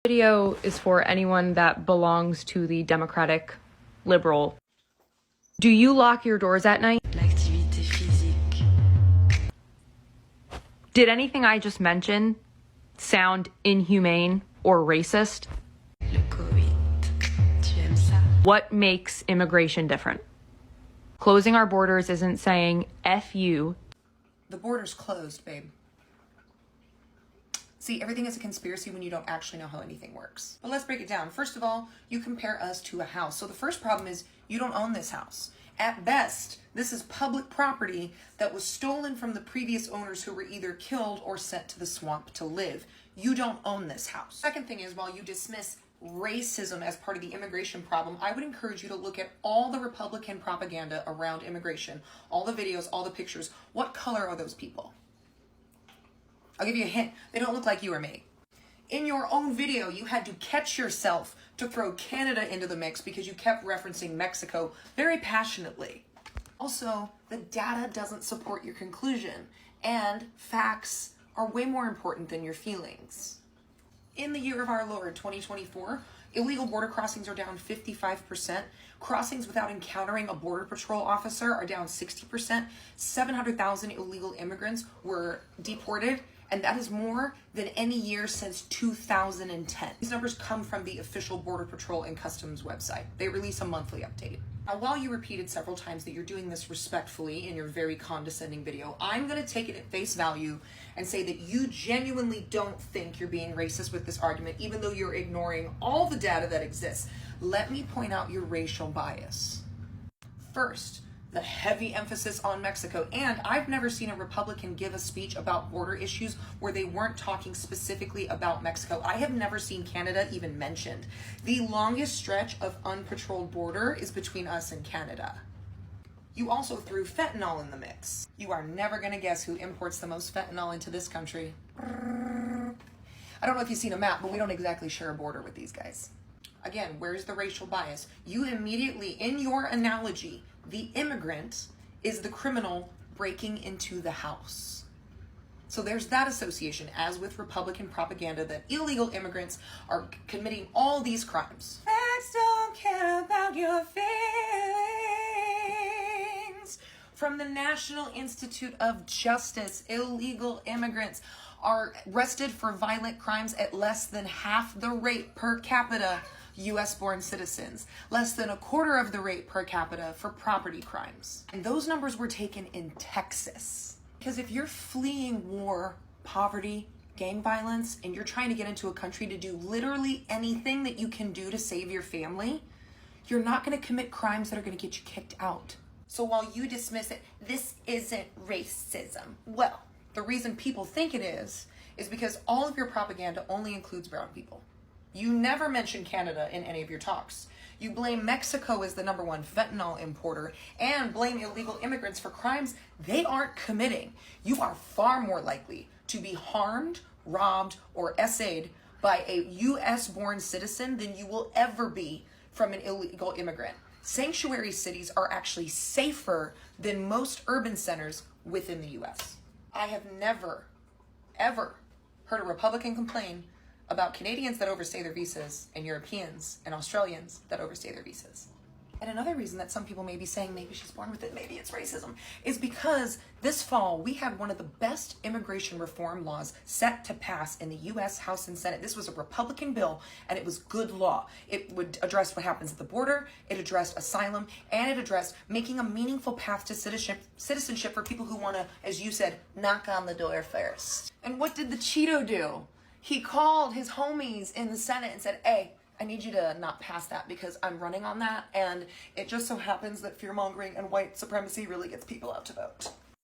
Video is for anyone that belongs to the Democratic Liberal. Do you lock your doors at night? L'activité physique. Did anything I just mentioned sound inhumane or racist? Le Covid. Tu aimes ça? What makes immigration different? Closing our borders isn't saying F you. The border's closed, babe. See, everything is a conspiracy when you don't actually know how anything works. But let's break it down. First of all, you compare us to a house. So the first problem is you don't own this house. At best, this is public property that was stolen from the previous owners who were either killed or sent to the swamp to live. You don't own this house. Second thing is, while you dismiss racism as part of the immigration problem, I would encourage you to look at all the Republican propaganda around immigration, all the videos, all the pictures. What color are those people? I'll give you a hint. They don't look like you or me. In your own video, you had to catch yourself to throw Canada into the mix because you kept referencing Mexico very passionately. Also, the data doesn't support your conclusion, and facts are way more important than your feelings. In the year of our Lord, 2024, illegal border crossings are down 55%. Crossings without encountering a border patrol officer are down 60%. 700,000 illegal immigrants were deported, and that is more than any year since 2010. These numbers come from the official Border Patrol and Customs website. They release a monthly update. Now, while you repeated several times that you're doing this respectfully in your very condescending video, I'm gonna take it at face value and say that you genuinely don't think you're being racist with this argument, even though you're ignoring all the data that exists. Let me point out your racial bias. First, the heavy emphasis on Mexico. And I've never seen a Republican give a speech about border issues where they weren't talking specifically about Mexico. I have never seen Canada even mentioned. The longest stretch of unpatrolled border is between us and Canada. You also threw fentanyl in the mix. You are never gonna guess who imports the most fentanyl into this country. I don't know if you've seen a map, but we don't exactly share a border with these guys. Again, where's the racial bias? You immediately, in your analogy, the immigrant is the criminal breaking into the house. So there's that association, as with Republican propaganda, that illegal immigrants are committing all these crimes. Facts don't care about your feelings. From the National Institute of Justice, illegal immigrants are arrested for violent crimes at less than half the rate per capita US-born citizens, less than a quarter of the rate per capita for property crimes. And those numbers were taken in Texas. Because if you're fleeing war, poverty, gang violence, and you're trying to get into a country to do literally anything that you can do to save your family, you're not going to commit crimes that are going to get you kicked out. So while you dismiss it, this isn't racism. Well, the reason people think it is because all of your propaganda only includes brown people. You never mention Canada in any of your talks. You blame Mexico as the #1 fentanyl importer and blame illegal immigrants for crimes they aren't committing. You are far more likely to be harmed, robbed, or essayed by a US-born citizen than you will ever be from an illegal immigrant. Sanctuary cities are actually safer than most urban centers within the US. I have never, ever heard a Republican complain about Canadians that overstay their visas and Europeans and Australians that overstay their visas. And another reason that some people may be saying maybe she's born with it, maybe it's racism, is because this fall we had one of the best immigration reform laws set to pass in the US House and Senate. This was a Republican bill and it was good law. It would address what happens at the border, it addressed asylum, and it addressed making a meaningful path to citizenship for people who want to, as you said, knock on the door first. And what did the Cheeto do? He called his homies in the Senate and said, hey, I need you to not pass that because I'm running on that, and it just so happens that fear-mongering and white supremacy really gets people out to vote.